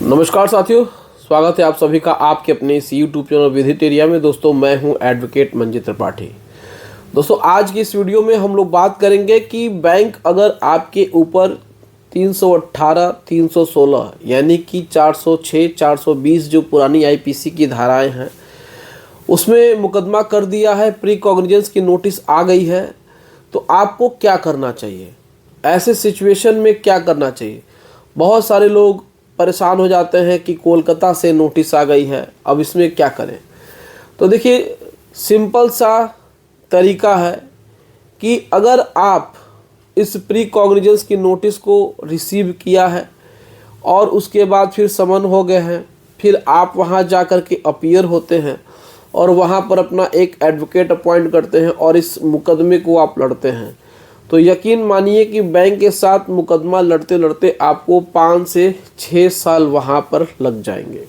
नमस्कार साथियों, स्वागत है आप सभी का आपके अपने इस यूट्यूब चैनल विधित एरिया में। दोस्तों मैं हूं एडवोकेट मंजीत त्रिपाठी। दोस्तों आज की इस वीडियो में हम लोग बात करेंगे कि बैंक अगर आपके ऊपर 318, 316 यानी कि 406, 420 जो पुरानी आईपीसी की धाराएं हैं उसमें मुकदमा कर दिया है, प्री कॉग्निजेंस की नोटिस आ गई है, तो आपको क्या करना चाहिए, ऐसे सिचुएशन में क्या करना चाहिए। बहुत सारे लोग परेशान हो जाते हैं कि कोलकाता से नोटिस आ गई है, अब इसमें क्या करें। तो देखिए सिंपल सा तरीका है कि अगर आप इस प्री कॉग्निजेंस की नोटिस को रिसीव किया है और उसके बाद फिर समन हो गए हैं, फिर आप वहां जा कर के अपीयर होते हैं और वहां पर अपना एक एडवोकेट अपॉइंट करते हैं और इस मुकदमे को आप लड़ते हैं, तो यकीन मानिए कि बैंक के साथ मुकदमा लड़ते लड़ते आपको 5 से 6 साल वहाँ पर लग जाएंगे।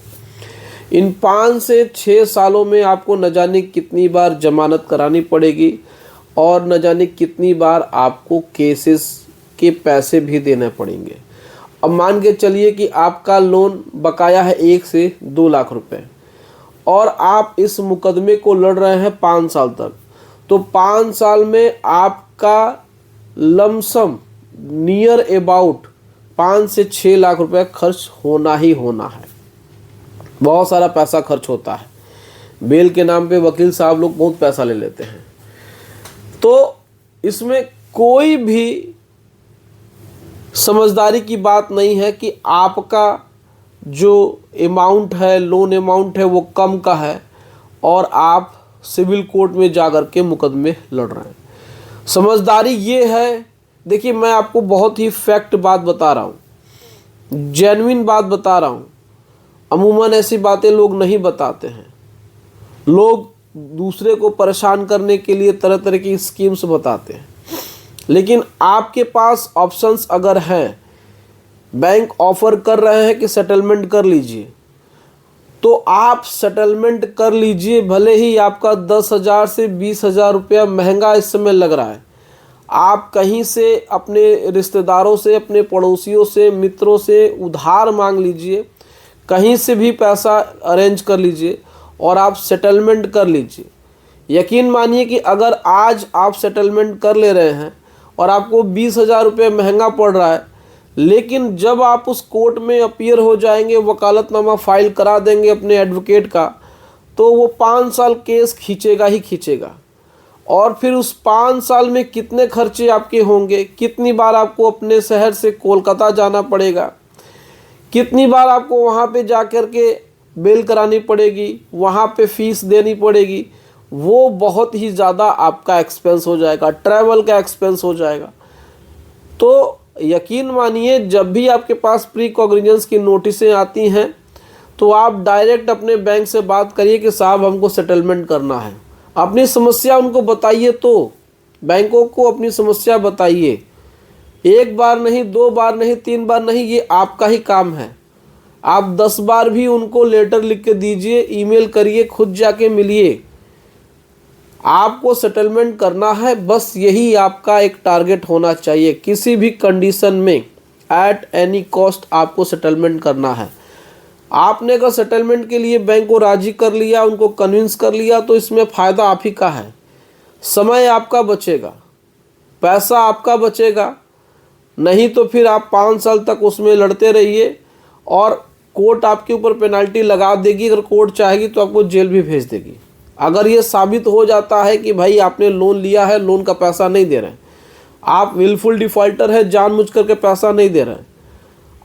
इन 5 से 6 सालों में आपको न जाने कितनी बार जमानत करानी पड़ेगी और न जाने कितनी बार आपको केसेस के पैसे भी देने पड़ेंगे। अब मान के चलिए कि आपका लोन बकाया है 1 से 2 लाख रुपए और आप इस मुकदमे को लड़ रहे हैं 5 साल तक, तो 5 साल में आपका लमसम नियर अबाउट 5 से 6 लाख रुपए खर्च होना ही होना है। बहुत सारा पैसा खर्च होता है, बेल के नाम पे वकील साहब लोग बहुत पैसा ले लेते हैं। तो इसमें कोई भी समझदारी की बात नहीं है कि आपका जो अमाउंट है, लोन अमाउंट है, वो कम का है और आप सिविल कोर्ट में जाकर के मुकदमे लड़ रहे हैं। समझदारी ये है, देखिए मैं आपको बहुत ही फैक्ट बात बता रहा हूँ, जेन्युइन बात बता रहा हूँ। अमूमन ऐसी बातें लोग नहीं बताते हैं, लोग दूसरे को परेशान करने के लिए तरह तरह की स्कीम्स बताते हैं, लेकिन आपके पास ऑप्शंस अगर हैं, बैंक ऑफर कर रहे हैं कि सेटलमेंट कर लीजिए, तो आप सेटलमेंट कर लीजिए। भले ही आपका 10,000 से 20,000 रुपया महंगा इस समय लग रहा है, आप कहीं से अपने रिश्तेदारों से, अपने पड़ोसियों से, मित्रों से उधार मांग लीजिए, कहीं से भी पैसा अरेंज कर लीजिए और आप सेटलमेंट कर लीजिए। यकीन मानिए कि अगर आज आप सेटलमेंट कर ले रहे हैं और आपको 20,000 रुपये महंगा पड़ रहा है, लेकिन जब आप उस कोर्ट में अपीयर हो जाएंगे, वकालतनामा फाइल करा देंगे अपने एडवोकेट का, तो वो 5 साल केस खींचेगा ही खींचेगा। और फिर उस 5 साल में कितने खर्चे आपके होंगे, कितनी बार आपको अपने शहर से कोलकाता जाना पड़ेगा, कितनी बार आपको वहाँ पे जा कर के बेल करानी पड़ेगी, वहाँ पे फीस देनी पड़ेगी, वो बहुत ही ज़्यादा आपका एक्सपेंस हो जाएगा, ट्रैवल का एक्सपेंस हो जाएगा। तो यकीन मानिए जब भी आपके पास प्री कॉग्निजेंस की नोटिसें आती हैं तो आप डायरेक्ट अपने बैंक से बात करिए कि साहब हमको सेटलमेंट करना है। अपनी समस्या उनको बताइए, तो बैंकों को अपनी समस्या बताइए। 1 बार नहीं, 2 बार नहीं, 3 बार नहीं, ये आपका ही काम है। आप 10 बार भी उनको लेटर लिख के दीजिए, ईमेल करिए, खुद जाके मिलिए। आपको सेटलमेंट करना है, बस यही आपका एक टारगेट होना चाहिए। किसी भी कंडीशन में एट एनी कॉस्ट आपको सेटलमेंट करना है। आपने अगर सेटलमेंट के लिए बैंक को राजी कर लिया, उनको कन्विंस कर लिया, तो इसमें फ़ायदा आप ही का है। समय आपका बचेगा, पैसा आपका बचेगा, नहीं तो फिर आप 5 साल तक उसमें लड़ते रहिए और कोर्ट आपके ऊपर पेनल्टी लगा देगी। अगर कोर्ट चाहेगी तो आपको जेल भी भेज देगी। अगर ये साबित हो जाता है कि भाई आपने लोन लिया है, लोन का पैसा नहीं दे रहे हैं, आप विलफुल डिफ़ॉल्टर है, जानबूझ करके पैसा नहीं दे रहे हैं,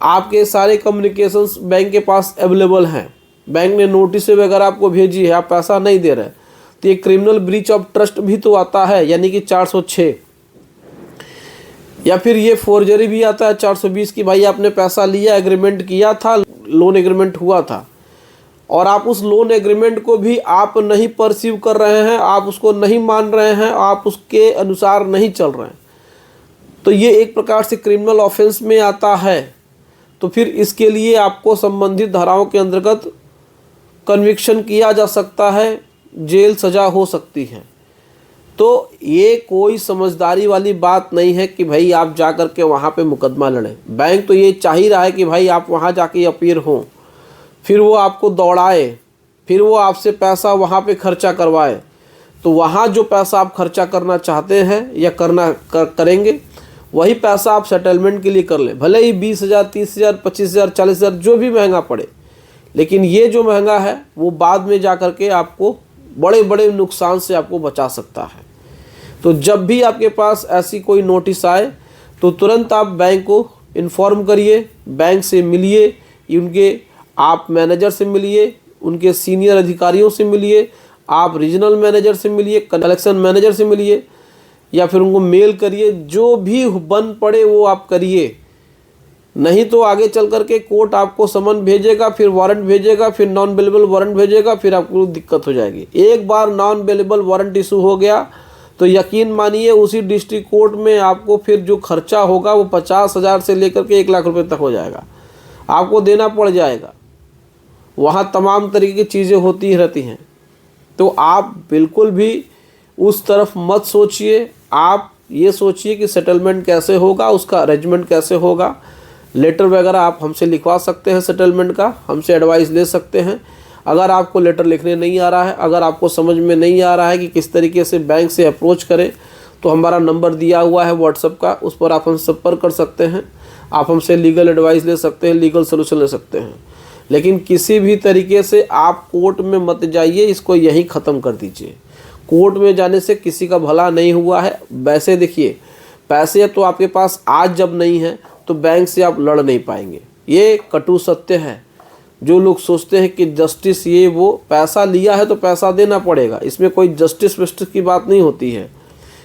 आपके सारे कम्युनिकेशंस बैंक के पास अवेलेबल हैं, बैंक ने नोटिस वगैरह आपको भेजी है, आप पैसा नहीं दे रहे हैं, तो ये क्रिमिनल ब्रीच ऑफ ट्रस्ट भी तो आता है, यानी कि 406, या फिर ये फोर्जरी भी आता है 420 की भाई आपने पैसा लिया, एग्रीमेंट किया था, लोन एग्रीमेंट हुआ था और आप उस लोन एग्रीमेंट को भी आप नहीं परसीव कर रहे हैं, आप उसको नहीं मान रहे हैं, आप उसके अनुसार नहीं चल रहे हैं, तो ये एक प्रकार से क्रिमिनल ऑफेंस में आता है। तो फिर इसके लिए आपको संबंधित धाराओं के अंतर्गत कन्विक्शन किया जा सकता है, जेल सज़ा हो सकती है। तो ये कोई समझदारी वाली बात नहीं है कि भाई आप जा कर के वहाँ पे मुकदमा लड़ें। बैंक तो ये चाह ही रहा है कि भाई आप वहाँ जाके अपीयर हों, फिर वो आपको दौड़ाए, फिर वो आपसे पैसा वहाँ पे खर्चा करवाए, तो वहाँ जो पैसा आप खर्चा करना चाहते हैं या करेंगे, वही पैसा आप सेटलमेंट के लिए कर लें, भले ही 20,000, 30,000, 25,000, 40,000 जो भी महंगा पड़े, लेकिन ये जो महंगा है वो बाद में जा कर के आपको बड़े बड़े नुकसान से आपको बचा सकता है। तो जब भी आपके पास ऐसी कोई नोटिस आए तो तुरंत आप बैंक को इन्फॉर्म करिए, बैंक से मिलिए, उनके आप मैनेजर से मिलिए, उनके सीनियर अधिकारियों से मिलिए, आप रीजनल मैनेजर से मिलिए, कलेक्शन मैनेजर से मिलिए, या फिर उनको मेल करिए, जो भी बन पड़े वो आप करिए। नहीं तो आगे चल करके कोर्ट आपको समन भेजेगा, फिर वारंट भेजेगा, फिर नॉन बेलेबल वारंट भेजेगा, फिर आपको दिक्कत हो जाएगी। एक बार नॉन बेलेबल वारंट इशू हो गया तो यकीन मानिए उसी डिस्ट्रिक्ट कोर्ट में आपको फिर जो खर्चा होगा वो 50,000 से लेकर के 1 लाख रुपए तक हो जाएगा, आपको देना पड़ जाएगा। वहाँ तमाम तरीके की चीज़ें होती रहती हैं। तो आप बिल्कुल भी उस तरफ मत सोचिए, आप ये सोचिए कि सेटलमेंट कैसे होगा, उसका अरेंजमेंट कैसे होगा। लेटर वगैरह आप हमसे लिखवा सकते हैं, सेटलमेंट का हमसे एडवाइस ले सकते हैं। अगर आपको लेटर लिखने नहीं आ रहा है, अगर आपको समझ में नहीं आ रहा है कि किस तरीके से बैंक से अप्रोच करें, तो हमारा नंबर दिया हुआ है व्हाट्सएप का, उस पर आप हमसे संपर्क कर सकते हैं। आप हमसे लीगल एडवाइस ले सकते हैं, लीगल सोल्यूशन ले सकते हैं। लेकिन किसी भी तरीके से आप कोर्ट में मत जाइए, इसको यहीं ख़त्म कर दीजिए। कोर्ट में जाने से किसी का भला नहीं हुआ है। वैसे देखिए, पैसे तो आपके पास आज जब नहीं है तो बैंक से आप लड़ नहीं पाएंगे, ये कटु सत्य है। जो लोग सोचते हैं कि जस्टिस ये वो, पैसा लिया है तो पैसा देना पड़ेगा, इसमें कोई जस्टिस वस्टिस की बात नहीं होती है।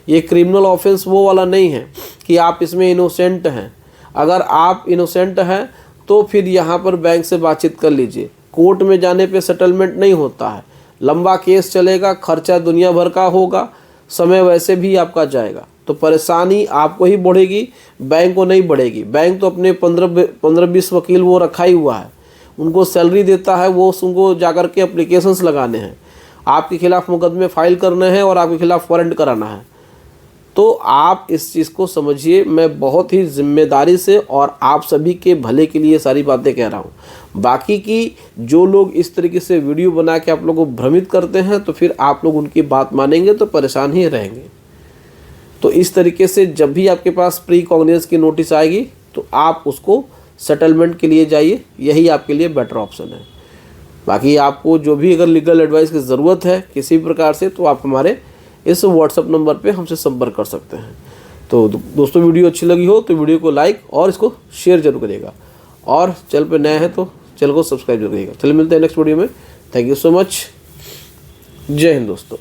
ये क्रिमिनल ऑफेंस वो वाला नहीं है कि आप इसमें इनोसेंट हैं। अगर आप इनोसेंट हैं तो फिर यहाँ पर बैंक से बातचीत कर लीजिए। कोर्ट में जाने पे सेटलमेंट नहीं होता है, लंबा केस चलेगा, खर्चा दुनिया भर का होगा, समय वैसे भी आपका जाएगा, तो परेशानी आपको ही बढ़ेगी, बैंक को नहीं बढ़ेगी। बैंक तो अपने 15-20 वकील वो रखा ही हुआ है, उनको सैलरी देता है, वो उनको जाकर के एप्लीकेशंस लगाने हैं, आपके खिलाफ़ मुकदमे फाइल करने हैं और आपके खिलाफ़ वारंट कराना है। तो आप इस चीज़ को समझिए, मैं बहुत ही जिम्मेदारी से और आप सभी के भले के लिए सारी बातें कह रहा हूँ। बाकी की जो लोग इस तरीके से वीडियो बना के आप लोगों को भ्रमित करते हैं, तो फिर आप लोग उनकी बात मानेंगे तो परेशान ही रहेंगे। तो इस तरीके से जब भी आपके पास प्री कॉग्निजेंस की नोटिस आएगी तो आप उसको सेटलमेंट के लिए जाइए, यही आपके लिए बेटर ऑप्शन है। बाकी आपको जो भी अगर लीगल एडवाइस की ज़रूरत है किसी भी प्रकार से, तो आप हमारे इस व्हाट्सएप नंबर पे हमसे संपर्क कर सकते हैं। तो दोस्तों, वीडियो अच्छी लगी हो तो वीडियो को लाइक और इसको शेयर जरूर करिएगा, और चैनल पे नए हैं तो चैनल को सब्सक्राइब जरूर करिएगा। चलिए मिलते हैं नेक्स्ट वीडियो में। Thank you so much. जय हिंद दोस्तों।